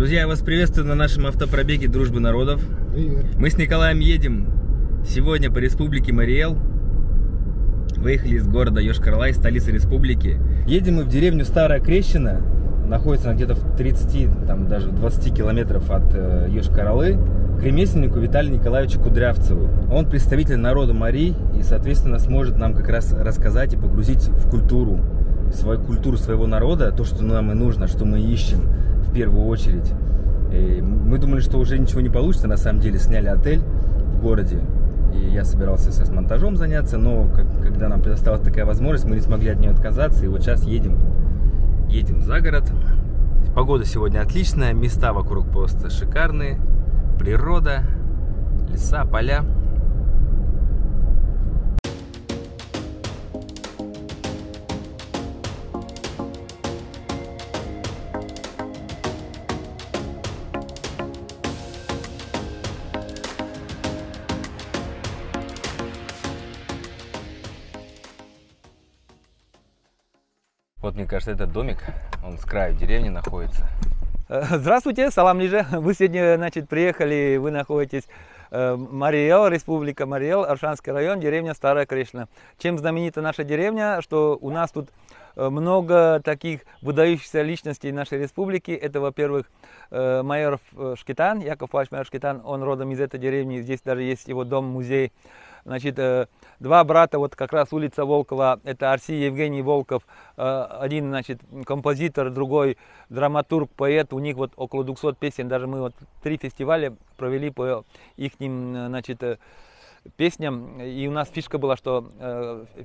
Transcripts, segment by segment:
Друзья, я вас приветствую на нашем автопробеге Дружбы народов. Привет. Мы с Николаем едем сегодня по республике Мариэл. Выехали из города Йошкар-Олой, столицы республики. Едем мы в деревню Старая Крещина. Находится она где-то в 30, там даже в 20 километров от Йошкар-Олы. К ремесленнику Виталию Николаевичу Кудрявцеву. Он представитель народа Мари и, соответственно, сможет нам как раз рассказать и погрузить в культуру, свою культуру своего народа, то, что нам и нужно, что мы ищем в первую очередь. И мы думали, что уже ничего не получится, на самом деле сняли отель в городе. И я собирался сейчас монтажом заняться, но когда нам предоставилась такая возможность, мы не смогли от нее отказаться. И вот сейчас едем за город. Погода сегодня отличная, места вокруг просто шикарные. Природа, леса, поля. Вот, мне кажется, этот домик, он с краю деревни находится. Здравствуйте, салам лиже. Вы сегодня, значит, приехали, вы находитесь Мариэл, республика Мариэл, Аршанский район, деревня Старая Крещина. Чем знаменита наша деревня, что у нас тут много таких выдающихся личностей нашей республики. Это, во-первых, майор Шкетан, Яков Павлович майор Шкетан, он родом из этой деревни, здесь даже есть его дом-музей. Значит, два брата, вот как раз улица Волкова, это Арсий Евгений Волков, один, значит, композитор, другой драматург, поэт, у них вот около 200 песен, даже мы вот 3 фестиваля провели по их, значит, песням, и у нас фишка была, что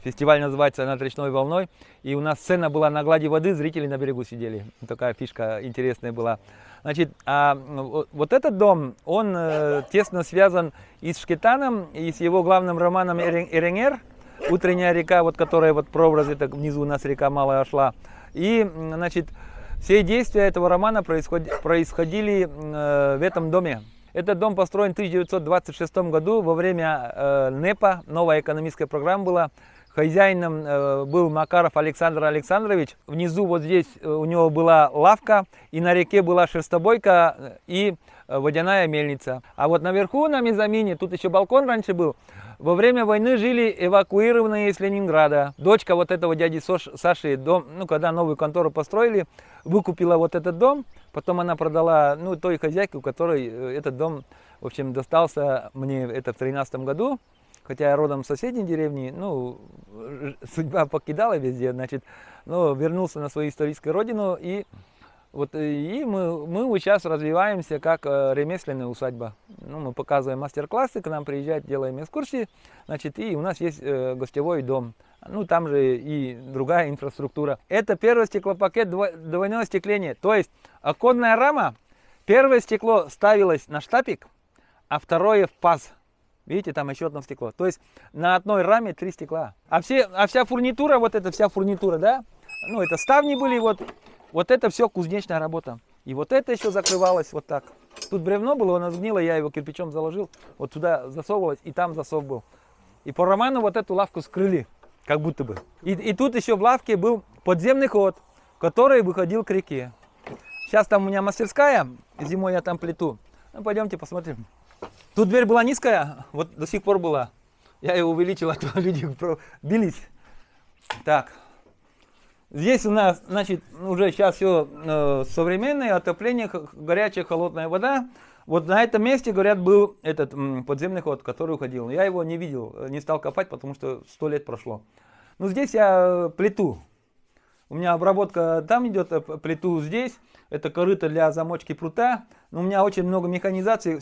фестиваль называется «Над речной волной», и у нас сцена была на глади воды, зрители на берегу сидели, такая фишка интересная была. Значит, вот этот дом, он тесно связан и с Шкетаном, и с его главным романом «Эренгер», «Утренняя река», вот которая вот прообраз, это внизу у нас река Малая шла. И, значит, все действия этого романа происходили в этом доме. Этот дом построен в 1926 году во время НЭПа, новая экономическая программа была. Хозяином был Макаров Александр Александрович. Внизу вот здесь у него была лавка, и на реке была шерстобойка и водяная мельница. А вот наверху на мезонине, тут еще балкон раньше был, во время войны жили эвакуированные из Ленинграда. Дочка вот этого дяди Саши, дом, ну, когда новую контору построили, выкупила вот этот дом, потом она продала, ну, той хозяйке, у которой этот дом, в общем, достался мне это в 2013 году. Хотя я родом с соседней деревни, ну, судьба покидала везде, значит, но вернулся на свою историческую родину, и вот и мы вот сейчас развиваемся как ремесленная усадьба. Ну, мы показываем мастер-классы, к нам приезжают, делаем экскурсии, значит, и у нас есть гостевой дом. Ну, там же и другая инфраструктура. Это первый стеклопакет двойное остекление, то есть оконная рама, первое стекло ставилось на штапик, а второе в паз. Видите, там еще одно стекло. То есть на одной раме 3 стекла. А вся фурнитура, вот эта вся фурнитура, да? Ну, это ставни были, вот это все кузнечная работа. И вот это еще закрывалось вот так. Тут бревно было, оно сгнило, я его кирпичом заложил. Вот туда засовывалось, и там засов был. И по роману вот эту лавку скрыли, как будто бы. И тут еще в лавке был подземный ход, который выходил к реке. Сейчас там у меня мастерская, зимой я там плету. Ну, пойдемте посмотрим. Тут дверь была низкая, вот до сих пор была. Я ее увеличил, а то люди бились. Так. Здесь у нас, значит, уже сейчас все современное, отопление, горячая, холодная вода. Вот на этом месте, говорят, был этот подземный ход, который уходил. Я его не видел, не стал копать, потому что 100 лет прошло. Но здесь я плиту. У меня обработка там идет, плиту здесь. Это корыто для замочки прута. Но у меня очень много механизации.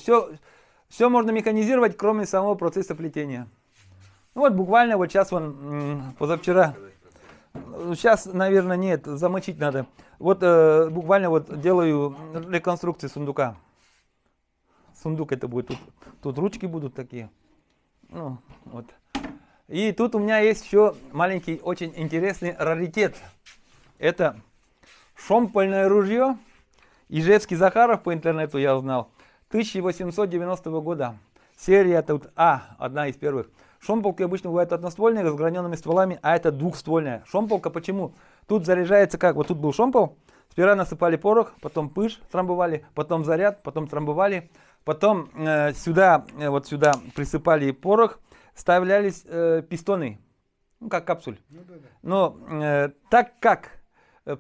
Все можно механизировать, кроме самого процесса плетения. Ну вот буквально вот сейчас позавчера, сейчас, наверное, нет, замочить надо. Вот буквально вот делаю реконструкцию сундука. Сундук это будет, тут ручки будут такие. Ну, вот. И тут у меня есть еще маленький, очень интересный раритет. Это шомпольное ружье. Ижевский Захаров по интернету я узнал. 1890 года. Серия тут одна из первых. Шомполки обычно бывают одноствольные, разграненными стволами, а это двухствольная. Шомполка почему? Тут заряжается как? Вот тут был шомпол, Сперва насыпали порох, потом пыш трамбовали, потом заряд, потом трамбовали. Потом сюда, вот сюда присыпали порох, вставлялись пистоны, ну как капсуль. Но так как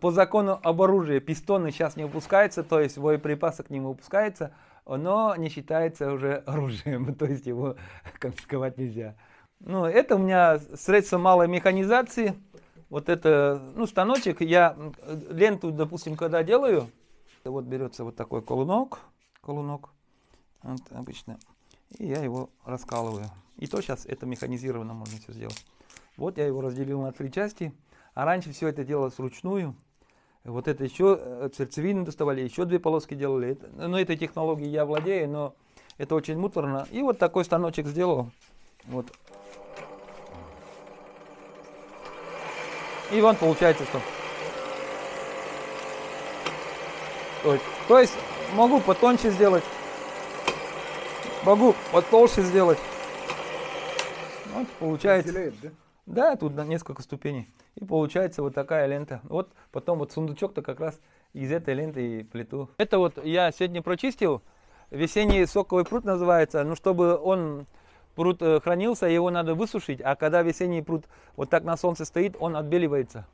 по закону об оружии пистоны сейчас не выпускаются, то есть боеприпасы к ним выпускаются, но не считается уже оружием, то есть его конфисковать нельзя. Ну, это у меня средства малой механизации. Вот это, ну, станочек. Я ленту, допустим, когда делаю, вот берется вот такой колунок, вот обычно, и я его раскалываю. И то сейчас это механизированно можно все сделать. Вот я его разделил на 3 части, а раньше все это делалось вручную. Вот это еще сердцевину доставали, еще 2 полоски делали. Но этой технологией я владею, но это очень муторно. И вот такой станочек сделал. Вот. И вон получается, что. То есть могу потоньше сделать, могу потолще сделать. Вот получается. Да? Да, тут несколько ступеней. И получается вот такая лента. Вот потом вот сундучок-то как раз из этой ленты и плету. Это вот я сегодня прочистил. Весенний соковый пруд называется. Ну, чтобы он, пруд хранился, его надо высушить. А когда весенний пруд вот так на солнце стоит, он отбеливается.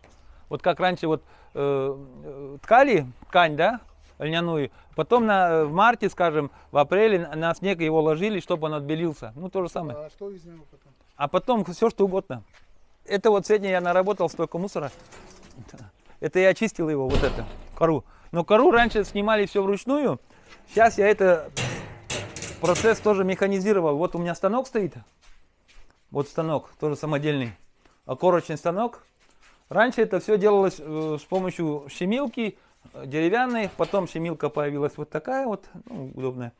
Вот как раньше вот ткали ткань, да, льняную. Потом в марте, скажем, в апреле на снег его ложили, чтобы он отбелился. Ну, то же самое. А что из него потом? А потом все, что угодно. Это вот сегодня я наработал столько мусора. Это я очистил его, вот это, кору. Но кору раньше снимали все вручную. Сейчас я это процесс тоже механизировал. Вот у меня станок стоит. Вот станок, тоже самодельный. Окорочный станок. Раньше это все делалось с помощью щемилки деревянной. Потом щемилка появилась вот такая вот, ну, удобная.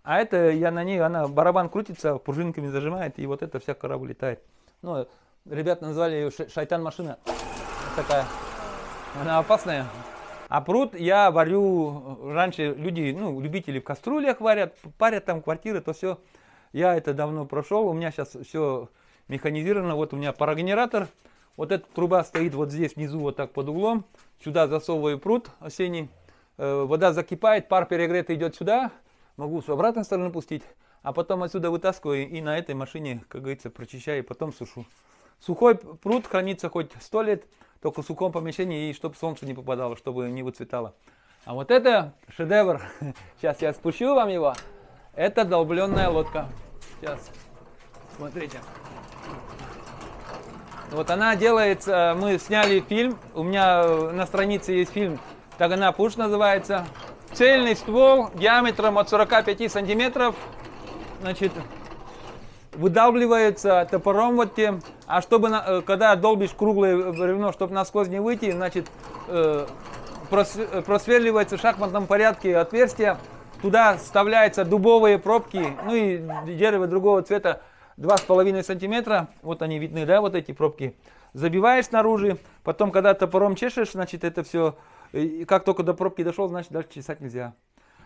А это я на ней, она барабан крутится, пружинками зажимает, и вот это вся кора вылетает. Ну, ребята назвали ее шайтан-машина. Такая. Она опасная. А пруд я варю, раньше люди, ну, любители в кастрюлях варят, парят там квартиры, то все. Я это давно прошел, у меня сейчас все механизировано. Вот у меня парогенератор. Вот эта труба стоит вот здесь внизу, вот так под углом. Сюда засовываю пруд осенний. Вода закипает, пар перегретый идет сюда. Могу с обратной стороны пустить, а потом отсюда вытаскиваю и на этой машине, как говорится, прочищаю и потом сушу. Сухой пруд хранится хоть 100 лет, только в сухом помещении, и чтобы солнце не попадало, чтобы не выцветало. А вот это шедевр. Сейчас я спущу вам его. Это долбленная лодка. Сейчас, смотрите. Вот она делается, мы сняли фильм, у меня на странице есть фильм, Тагана Пуш называется. Цельный ствол диаметром от 45 сантиметров, значит, выдавливается топором вот тем. А чтобы, когда долбишь круглое бревно, чтобы насквозь не выйти, значит, просверливается в шахматном порядке отверстие. Туда вставляются дубовые пробки, ну и дерево другого цвета 2,5 сантиметра. Вот они видны, да, вот эти пробки. Забиваешь снаружи, потом, когда топором чешешь, значит, это все... И как только до пробки дошел, значит, дальше чесать нельзя.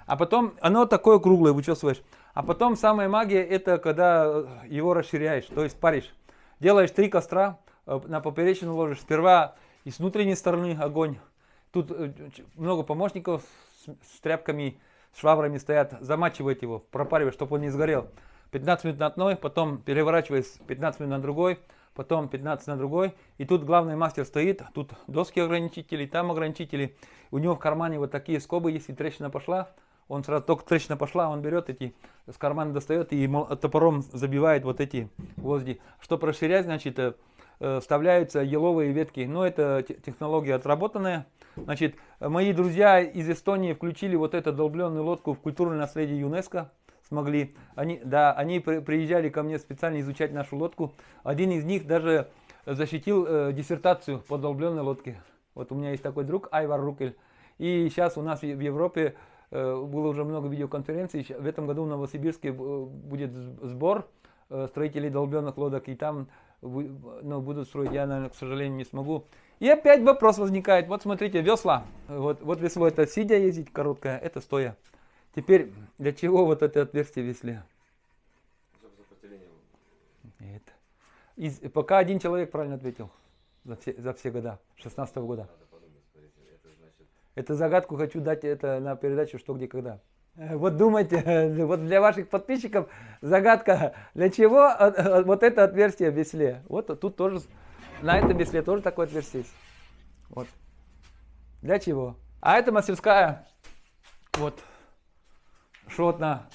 А потом оно такое круглое, вычесываешь. А потом самая магия, это когда его расширяешь, то есть паришь. Делаешь 3 костра, на поперечину ложишь. Сперва и с внутренней стороны огонь. Тут много помощников с тряпками, с швабрами стоят. Замачивать его, пропаривать, чтобы он не сгорел. 15 минут на одной, потом переворачиваешь 15 минут на другой. Потом 15 на другой. И тут главный мастер стоит. Тут доски ограничители, там ограничители. У него в кармане вот такие скобы. Если трещина пошла, он сразу, только трещина пошла, он берет эти, с кармана достает и топором забивает вот эти гвозди. Чтобы расширять, значит, вставляются еловые ветки. Но это технология отработанная. Значит, мои друзья из Эстонии включили вот эту долбленную лодку в культурное наследие ЮНЕСКО. Смогли. Они приезжали ко мне специально изучать нашу лодку. Один из них даже защитил диссертацию по долбленной лодке. Вот у меня есть такой друг, Айвар Рукель. И сейчас у нас в Европе было уже много видеоконференций. В этом году в Новосибирске будет сбор строителей долбленных лодок. И там будут строить. Я, наверное, к сожалению, не смогу. И опять вопрос возникает. Вот смотрите, весла. Вот весло это сидя ездить короткое, это стоя. Теперь, для чего вот это отверстие в весле? Чтобы сопротивление было. Пока один человек правильно ответил за все года, 16-го года. Надо подумать, смотрите, это значит... Эту загадку хочу дать это на передачу «Что, где, когда». Вот думайте, вот для ваших подписчиков загадка, для чего вот это отверстие в весле. Вот тут тоже, на этом весле тоже такое отверстие есть. Вот. Для чего? А это мастерская, вот, шотна.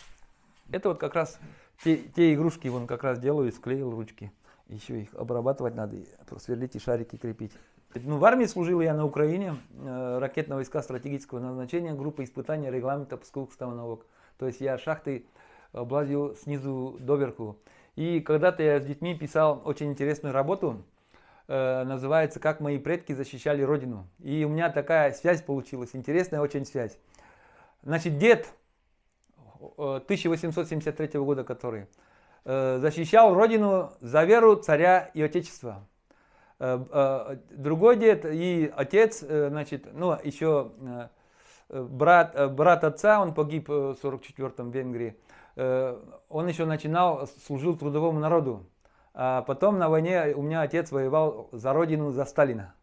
Это вот как раз те игрушки, вон как раз делаю, склеил ручки. Еще их обрабатывать надо, сверлить и шарики крепить. Ну, в армии служил я на Украине, ракетные войска стратегического назначения, группа испытания регламента пусковых установок. То есть я шахты облазил снизу доверху. И когда-то я с детьми писал очень интересную работу, называется «Как мои предки защищали Родину». И у меня такая связь получилась, интересная очень связь. Значит, дед 1873 года, который защищал Родину за веру царя и отечества. Другой дед и отец, значит, ну еще брат отца, он погиб в 1944 в Венгрии, он еще служил трудовому народу. А потом на войне у меня отец воевал за Родину, за Сталина.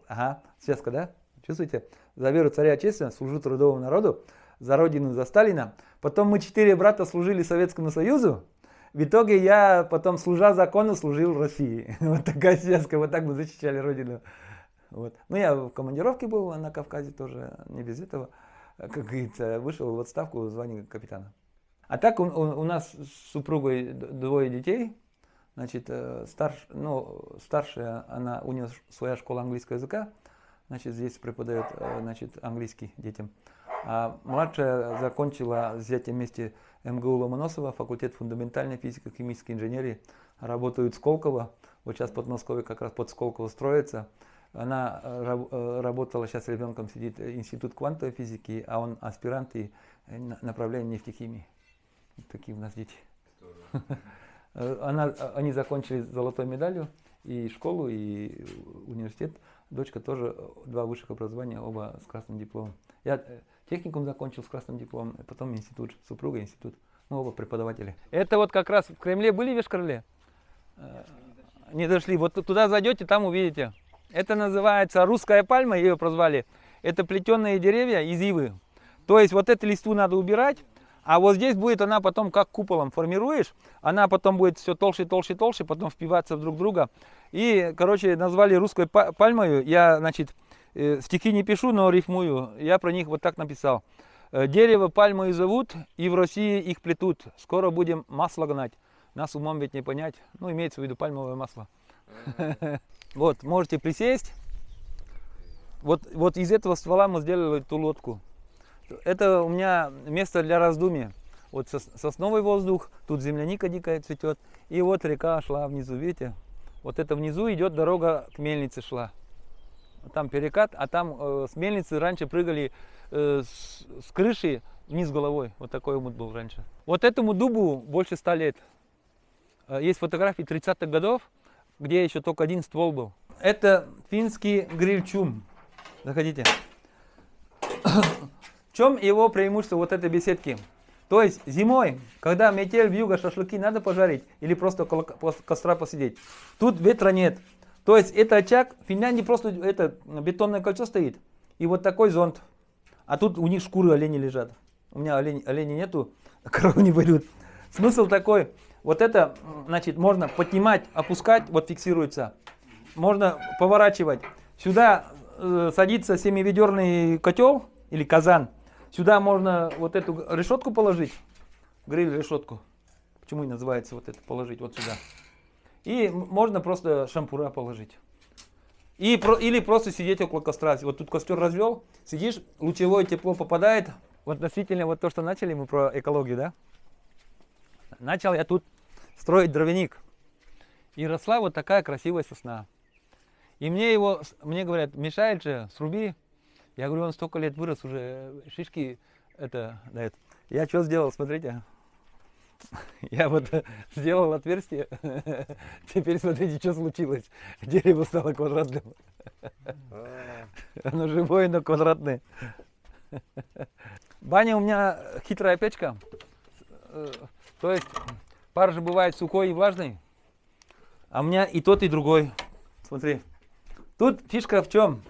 Ага, связка, да? Чувствуете? За веру царя и отечества, служу трудовому народу, за Родину, за Сталина. Потом мы 4 брата служили Советскому Союзу. В итоге я потом, служа закону, служил России. Вот такая связка, вот так мы защищали Родину. Вот. Ну, я в командировке был на Кавказе тоже, не без этого. Как говорится, вышел в отставку в звании капитана. А так у нас с супругой 2 детей. Значит, старшая, у нее своя школа английского языка. Значит, здесь преподает, значит, английский детям. А младшая закончила с зятем вместе МГУ Ломоносова, факультет фундаментальной физико-химической инженерии. Работают в Сколково. Вот сейчас Подмосковье как раз под Сколково строится. Она работала, сейчас с ребенком сидит, институт квантовой физики, а он аспирант и направление нефтехимии. Вот такие у нас дети. Они закончили золотой медалью и школу, и университет. Дочка тоже 2 высших образования, оба с красным дипломом. Я техникум закончил с красным дипломом, потом институт, супруга институт. Мы оба преподаватели. Это вот как раз в Кремле были, в Йошкар-Оле? Не дошли. Вот туда зайдете, там увидите. Это называется русская пальма, ее прозвали. Это плетеные деревья из ивы. То есть вот эту листву надо убирать, а вот здесь будет она потом как куполом формируешь, она потом будет все толще, толще, толще, потом впиваться в друг друга. И, короче, назвали русской пальмой. Я, значит, стихи не пишу, но рифмую. Я про них вот так написал. Дерево пальмой зовут, и в России их плетут. Скоро будем масло гнать. Нас умом ведь не понять. Ну, имеется в виду пальмовое масло. Вот, можете присесть. Вот из этого ствола мы сделали эту лодку. Это у меня место для раздумья. Вот сосновый воздух, тут земляника дикая цветет. И вот река шла внизу, видите? Вот это внизу идет дорога к мельнице шла. Там перекат, а там с мельницы раньше прыгали с крыши вниз головой. Вот такой умут был раньше. Вот этому дубу больше 100 лет. Есть фотографии 30-х годов, где еще только 1 ствол был. Это финский грильчум. Заходите. В чем его преимущество вот этой беседки? То есть зимой, когда метель, вьюга, шашлыки надо пожарить или просто около костра посидеть. Тут ветра нет. То есть это очаг, в Финляндии просто это бетонное кольцо стоит. И вот такой зонт. А тут у них шкуры оленей лежат. У меня оленей нету, коровы не пойдут. Смысл такой, вот это, значит, можно поднимать, опускать, вот фиксируется. Можно поворачивать. Сюда садится 7-ведерный котел или казан. Сюда можно вот эту решетку положить, гриль-решетку. Почему и называется вот это, положить вот сюда. И можно просто шампура положить. Или просто сидеть около костра. Вот тут костер развел, сидишь, лучевое тепло попадает. Вот относительно вот то, что начали мы про экологию, да? Начал я тут строить дровяник. И росла вот такая красивая сосна. И мне говорят, мешает же, сруби. Я говорю, он столько лет вырос уже, шишки это дает. Я что сделал, смотрите. Я вот сделал отверстие. Теперь смотрите, что случилось. Дерево стало квадратным. Оно живое, но квадратное. Баня у меня хитрая печка. То есть пар же бывает сухой и влажный. А у меня и тот, и другой. Смотри. Тут фишка в чем?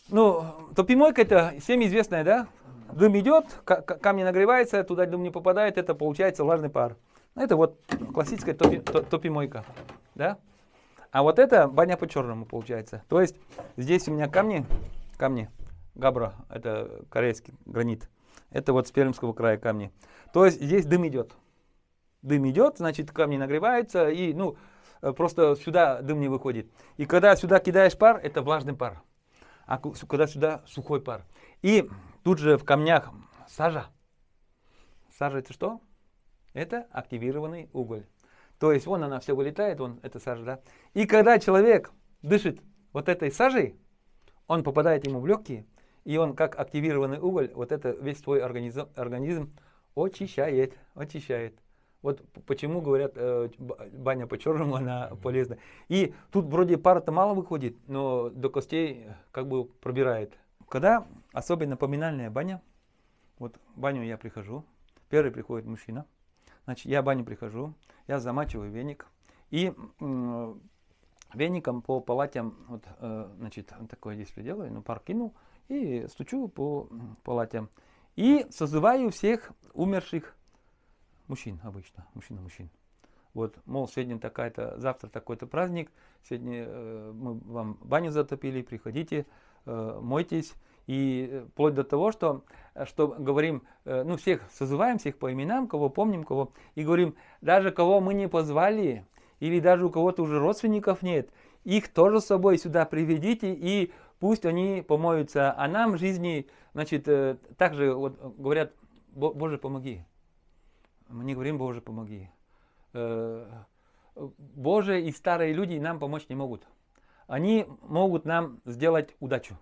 Ну, топимойка это всем известная, да? Дым идет, камни нагреваются, туда дым не попадает, это получается влажный пар. Это вот классическая топимойка, да? А вот это баня по-черному получается. То есть здесь у меня камни, габра, это корейский гранит. Это вот с Пермского края камни. То есть здесь дым идет. Дым идет, значит камни нагреваются и, ну, просто сюда дым не выходит. И когда сюда кидаешь пар, это влажный пар. А когда сюда сухой пар. И тут же в камнях сажа. Сажа это что? Это активированный уголь. То есть вон она все вылетает, вон это сажа, да. И когда человек дышит вот этой сажей, он попадает ему в легкие, и он как активированный уголь, вот это весь твой организм очищает. Вот почему говорят, баня по-черному, она полезна. И тут вроде пара-то мало выходит, но до костей как бы пробирает. Когда особенно поминальная баня, вот в баню я прихожу, первый приходит мужчина, значит я в баню прихожу, я замачиваю веник и веником по палатям, вот, значит, такое действие делаю, ну пар кинул и стучу по палатям. И созываю всех умерших мужчин обычно, мужчин. Вот, мол, сегодня такая-то, завтра такой-то праздник, сегодня мы вам баню затопили, приходите, мойтесь. И вплоть до того, что говорим, ну всех созываем, всех по именам, кого помним, кого, и говорим, даже кого мы не позвали, или даже у кого-то уже родственников нет, их тоже с собой сюда приведите, и пусть они помоются. А нам в жизни, значит, также вот говорят, Боже, помоги. Мы не говорим, Боже, помоги. Боже и старые люди нам помочь не могут. Они могут нам сделать удачу.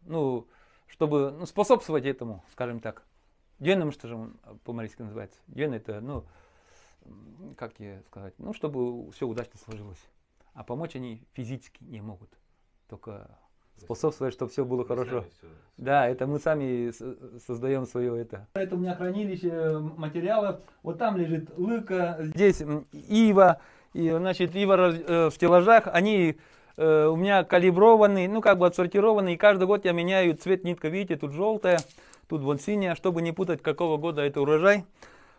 Ну, чтобы способствовать этому, скажем так. Дюйном, что же он по-марийски называется? Дюйн это, ну, как тебе сказать, ну, чтобы все удачно сложилось. А помочь они физически не могут. Только способствовать, чтобы все было хорошо. Да, это мы сами создаем свое это. Это у меня хранилище материалов. Вот там лежит лыка, здесь ива. И, значит, ива в стеллажах, они у меня калиброваны, ну как бы отсортированы. И каждый год я меняю цвет нитка. Видите, тут желтая, тут вот синяя, чтобы не путать, какого года это урожай.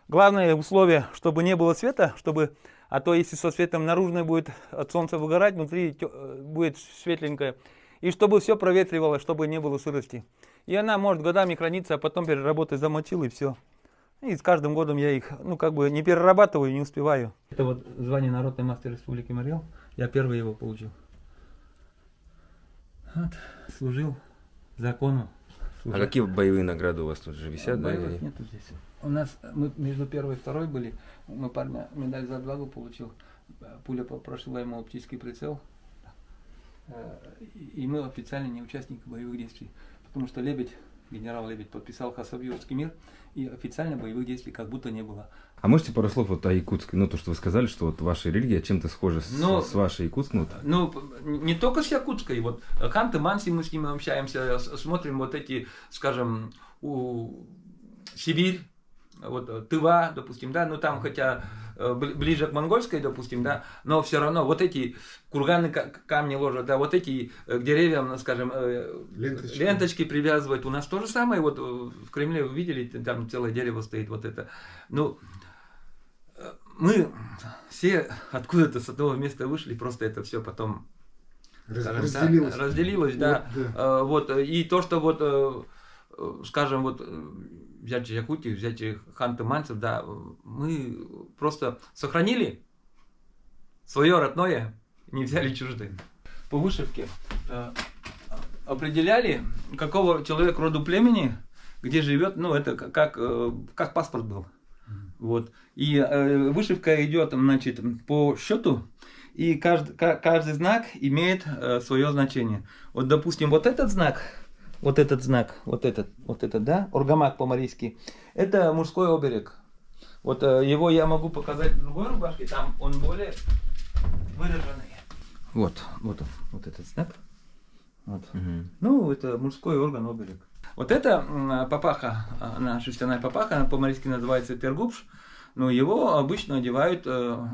Главное условие, чтобы не было света, чтобы, а то если со светом наружной будет от солнца выгорать, внутри будет светленькое. И чтобы все проветривалось, чтобы не было сырости. И она может годами храниться, а потом переработать замочил и все. И с каждым годом я их, ну как бы не перерабатываю, не успеваю. Это вот звание Народный мастер Республики Марий Эл. Я первый его получил. Вот, служил закону. А какие боевые награды у вас тут же висят? Да? Нету здесь. У нас, мы между первой и второй были, мы парня медаль за отвагу получил. Пуля прошила ему оптический прицел. И мы официально не участники боевых действий. Потому что Лебедь, генерал Лебедь, подписал Хасавюртский мир, и официально боевых действий как будто не было. А можете пару слов вот о Якутске? Ну, то, что вы сказали, что вот ваша религия чем-то схожа с вашей якутской? Ну, не только с якутской. Вот Ханты-Манси, мы с ним общаемся, смотрим вот эти, скажем, Сибирь, вот Тыва, допустим, да, ну там хотя ближе к монгольской, допустим, да, но все равно вот эти курганы камни ложат, да, вот эти к деревьям, скажем, ленточки привязывать. У нас то же самое, вот в Кремле вы видели, там целое дерево стоит, вот это. Ну, мы все откуда-то с одного места вышли, просто это все потом разделилось, да. Вот, и то, что вот, скажем, вот взять Якутию, взять ханты-манцев, да, мы просто сохранили свое родное, не взяли чуждое. По вышивке определяли, какого человек роду племени, где живет, ну это как паспорт был. Вот. И вышивка идет, значит, по счету, и каждый знак имеет свое значение. Вот, допустим, вот этот знак, вот этот, да, оргамак по-марийски, это мужской оберег. Вот его я могу показать в другой рубашке, там он более выраженный. Вот этот знак. Вот. Ну, это мужской орган оберег. Вот это папаха, она шерстяная папаха, она по-марийски называется тергупш, но его обычно одевают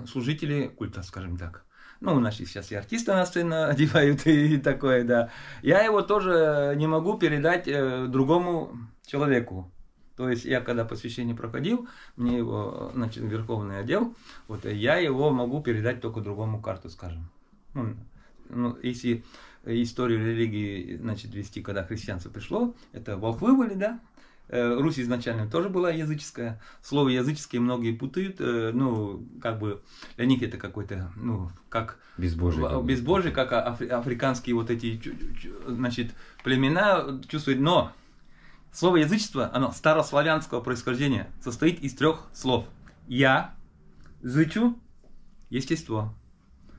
служители культа, скажем так. Ну, у нас сейчас и артисты на сцену одевают и такое, да. Я его тоже не могу передать другому человеку. То есть я когда посвящение проходил, мне его, значит, Верховный одел, вот я его могу передать только другому карту, скажем. Ну, если историю религии, значит, вести, когда христианство пришло, это волхвы были, да? Русь изначально тоже была языческая. Слово языческие многие путают. Ну, как бы для них это какой-то, ну, как безбожие, как африканские вот эти, значит, племена чувствуют. Но слово язычество, оно старославянского происхождения, состоит из 3 слов. Я, зычу, естество.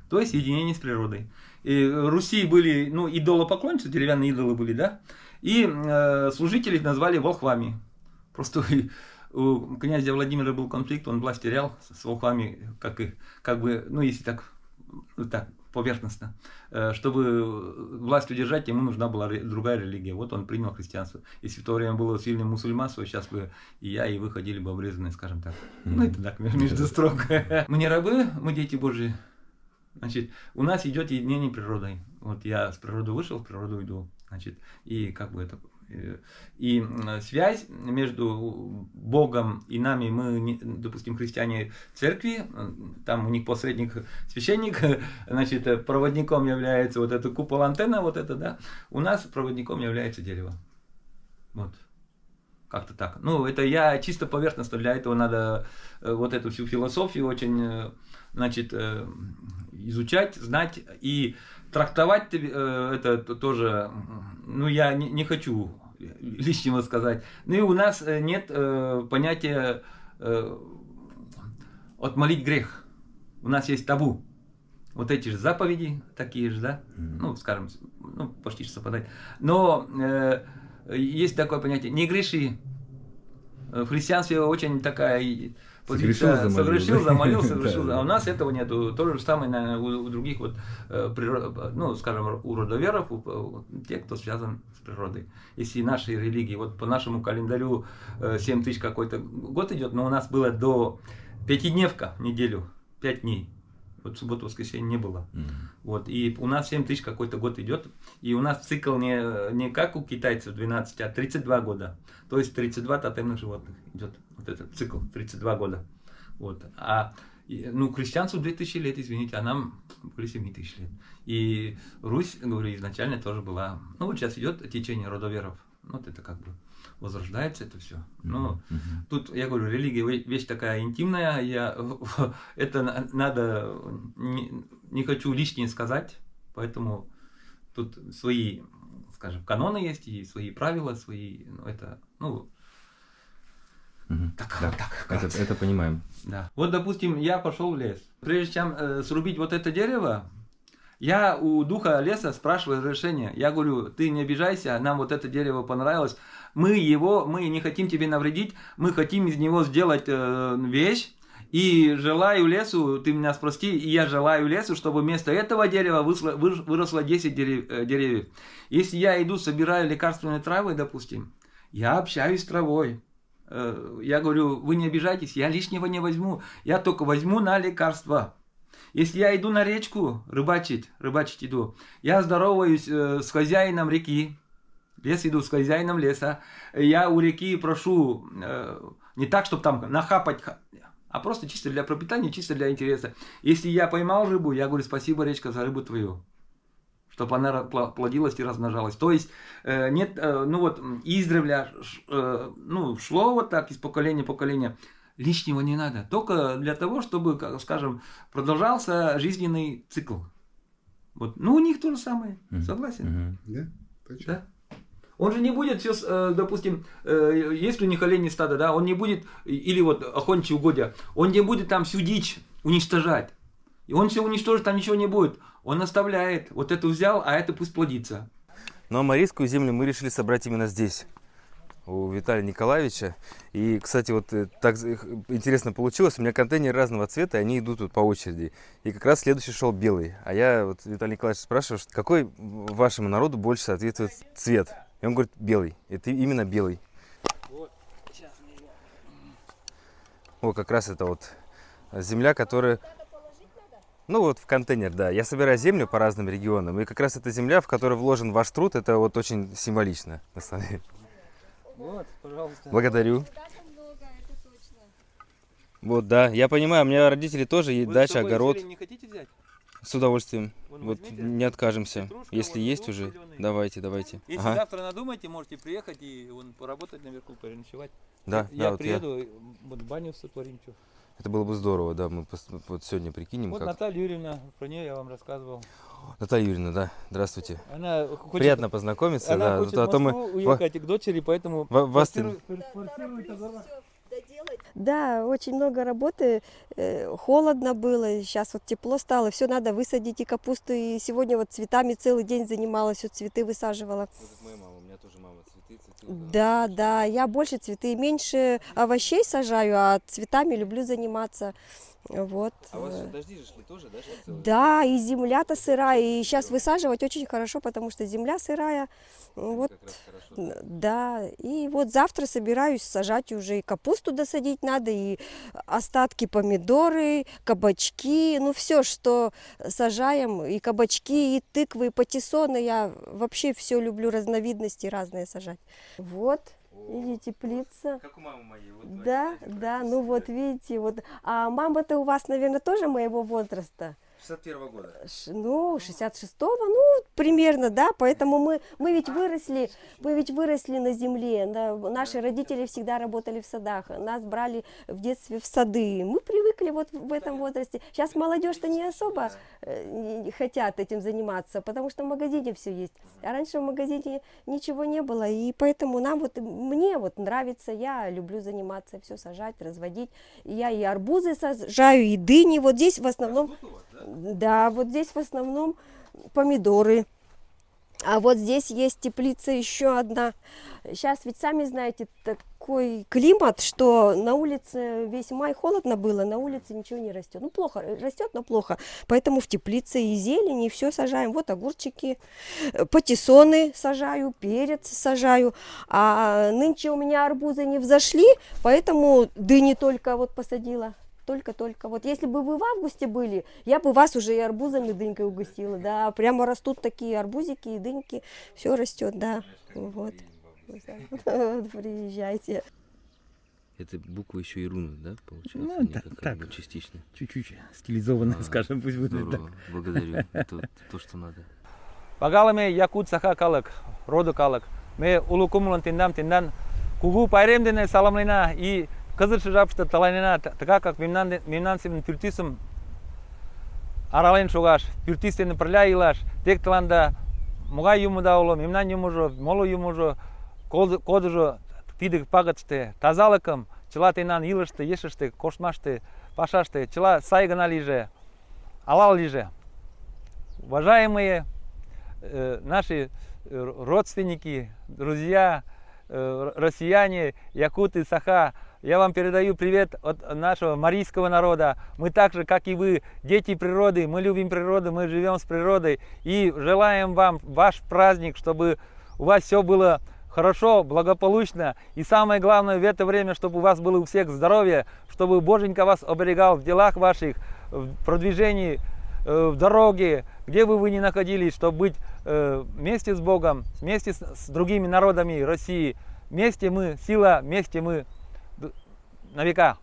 То есть единение с природой. И в Руси были, ну, идолопоклонницы, деревянные идолы были, да? И служителей назвали волхвами. Просто у князя Владимира был конфликт, он власть терял с волхвами, как бы, ну, если так поверхностно. Чтобы власть удержать, ему нужна была другая религия. Вот он принял христианство. Если в то время было сильным мусульманство, сейчас бы и я, и вы ходили бы обрезанные, скажем так. Ну, это так, между строк. Мы не рабы, мы дети Божьи. Значит, у нас идет единение природой. Вот я с природы вышел, в природу иду. Значит, и как бы это... И связь между Богом и нами, мы, допустим, христиане церкви, там у них посредник, священник, значит, проводником является вот это купол, антенна, вот это, да, у нас проводником является дерево. Вот. Как-то так. Ну, это я чисто поверхностно, для этого надо вот эту всю философию очень, значит, изучать, знать и трактовать это тоже, ну, я не хочу лишнего сказать. Ну, и у нас нет понятия отмолить грех. У нас есть табу. Вот эти же заповеди, такие же, да, ну, скажем, ну, почти что совпадать. Но есть такое понятие, не греши. В христианстве очень такая позиция, согрешил, замолил, согрешил, а у нас этого нету. То же самое, наверное, у других, вот, ну, скажем, у родоверов, те, кто связан с природой. Если наши религии, вот по нашему календарю 7 тысяч какой-то год идет, но у нас было до 5-дневка в неделю, 5 дней. Вот в субботу-воскресенье не было. Вот, и у нас 7 тысяч какой-то год идет. И у нас цикл не как у китайцев 12, а 32 года. То есть 32 тотемных животных идет. Вот этот цикл, 32 года. Вот. А ну, христианству 2000 лет, извините, а нам были 7000 лет. И Русь, говорю, изначально тоже была... Ну, вот сейчас идет течение родоверов. Вот это как бы возрождается это все. Но тут, я говорю, религия вещь такая интимная, это надо, не хочу лишнее сказать, поэтому тут свои, скажем, каноны есть, и свои правила, свои, это, ну, так, да, так. Это понимаем. Да. Вот, допустим, я пошел в лес. Прежде чем срубить вот это дерево, я у духа леса спрашиваю разрешение. Я говорю, ты не обижайся, нам вот это дерево понравилось. Мы не хотим тебе навредить, мы хотим из него сделать вещь. И желаю лесу, ты меня спроси, и я желаю лесу, чтобы вместо этого дерева выросло 10 деревьев. Если я иду, собираю лекарственные травы, допустим, я общаюсь с травой. Я говорю, вы не обижайтесь, я лишнего не возьму, я только возьму на лекарства. Если я иду на речку рыбачить иду, я здороваюсь с хозяином реки, лес иду с хозяином леса, я у реки прошу, не так, чтобы там нахапать, а просто чисто для пропитания, чисто для интереса. Если я поймал рыбу, я говорю, спасибо, речка, за рыбу твою, чтобы она плодилась и размножалась. То есть, нет, ну вот, издревле, ну, шло вот так из поколения в поколение. Лишнего не надо. Только для того, чтобы, скажем, продолжался жизненный цикл. Вот. Ну, у них то же самое. Согласен? Да, точно. Да. Он же не будет все, допустим, есть у них оленьи стадо, да, он не будет, или вот охотничьи угодья, он не будет там всю дичь уничтожать. И он все уничтожит, там ничего не будет. Он оставляет. Вот это взял, а это пусть плодится. Но Марийскую землю мы решили собрать именно здесь, у Виталия Николаевича. И, кстати, вот так интересно получилось. У меня контейнеры разного цвета, они идут тут по очереди. И как раз следующий шел белый. А я вот Виталий Николаевич спрашиваю, какой вашему народу больше соответствует цвет? И он говорит, белый. Это именно белый. Вот, сейчас мы его... О, как раз это вот земля, которая... Ну вот в контейнер, да. Я собираю землю по разным регионам, и как раз эта земля, в которую вложен ваш труд, это вот очень символично, на самом деле. Вот, пожалуйста. Благодарю. Вот, да, я понимаю, у меня родители тоже есть дача, огород. Не хотите взять? С удовольствием. Вон Вот возьмите. не откажемся. Петрушка, Если вон есть лук уже, зеленый. давайте, давайте. Если Ага. завтра надумаете, можете приехать и вон, поработать наверху, переночевать. Да, Я да, вот приеду, вот баню сотворим. Что. это было бы здорово, да, мы вот сегодня прикинем, Вот как. Наталья Юрьевна, про нее я вам рассказывал. Наталья Юрьевна, да, здравствуйте. Она хочет, Приятно познакомиться, она да. хочет А в то Москву уехать к дочери, поэтому вас форсирует огород. Да, очень много работы, холодно было, сейчас вот тепло стало, все надо высадить и капусту, и сегодня вот цветами целый день занималась, вот цветы высаживала. моя мама, у меня тоже мама цветы. Да, да, я больше цветы, меньше овощей сажаю, а цветами люблю заниматься. Вот. А у вас же дожди же шли тоже, да? Да, и земля-то сырая, и сейчас высаживать очень хорошо, потому что земля сырая. Вот, да, и вот завтра собираюсь сажать уже, и капусту досадить надо, и остатки помидоры, кабачки, ну все, что сажаем, и кабачки, и тыквы, и патиссоны, я вообще все люблю, разновидности разные сажать. Вот. Видите, теплица. Как у мамы моей. Вот, да, да, ну вот видите, вот. А мама-то у вас, наверное, тоже моего возраста. 61-го года. Ну, 66-го, ну, примерно, да, поэтому мы ведь выросли на земле, да, наши родители всегда работали в садах, нас брали в детстве в сады, мы привыкли вот в этом возрасте. Сейчас молодежь-то не особо хотят этим заниматься, потому что в магазине все есть, а раньше в магазине ничего не было, и поэтому мне вот нравится, я люблю заниматься, все сажать, разводить, я и арбузы сажаю, и дыни, вот здесь в основном... Да, вот здесь в основном помидоры. А вот здесь есть теплица еще одна. Сейчас ведь сами знаете, такой климат, что на улице весь май холодно было, на улице ничего не растет. Ну, плохо, растет, но плохо. Поэтому в теплице и зелень, и все сажаем. Вот огурчики, патиссоны сажаю, перец сажаю. А нынче у меня арбузы не взошли, поэтому дыни только вот посадила. Только-только. Вот если бы вы в августе были, я бы вас уже и арбузами, и дынькой угостила. Да, прямо растут такие арбузики и дыньки. Все растет, да. Вот. Приезжайте. Это буква еще и руна, да, получается? Ну, так. Частично. Чуть-чуть стилизованно, скажем, пусть будет. Здорово, благодарю. Это то, что надо. Пагаламе якут саха калык, роду калык. Мы улукумлан тиндан. Кугу пайремдене саламлина и кызырчы жапышты талайнына, така как мемнан сенин пүртүсүм арален шогаш, пүртүсени пырля илаш, тек таланда мугай юмуда оло, мемнан юмужо, молу юмужо, кодужо тидик пагатшты, тазалыкым, чыла тенан илышты, ешышты, кошмашты, пашашты, чыла сайгана лиже, алал лиже. Уважаемые наши родственники, друзья, россияне, якуты, саха, я вам передаю привет от нашего марийского народа. Мы так же, как и вы, дети природы, мы любим природу, мы живем с природой. И желаем вам ваш праздник, чтобы у вас все было хорошо, благополучно. И самое главное в это время, чтобы у вас было у всех здоровье, чтобы Боженька вас оберегал в делах ваших, в продвижении, в дороге, где бы вы ни находились, чтобы быть вместе с Богом, вместе с другими народами России. Вместе мы сила, вместе мы на века.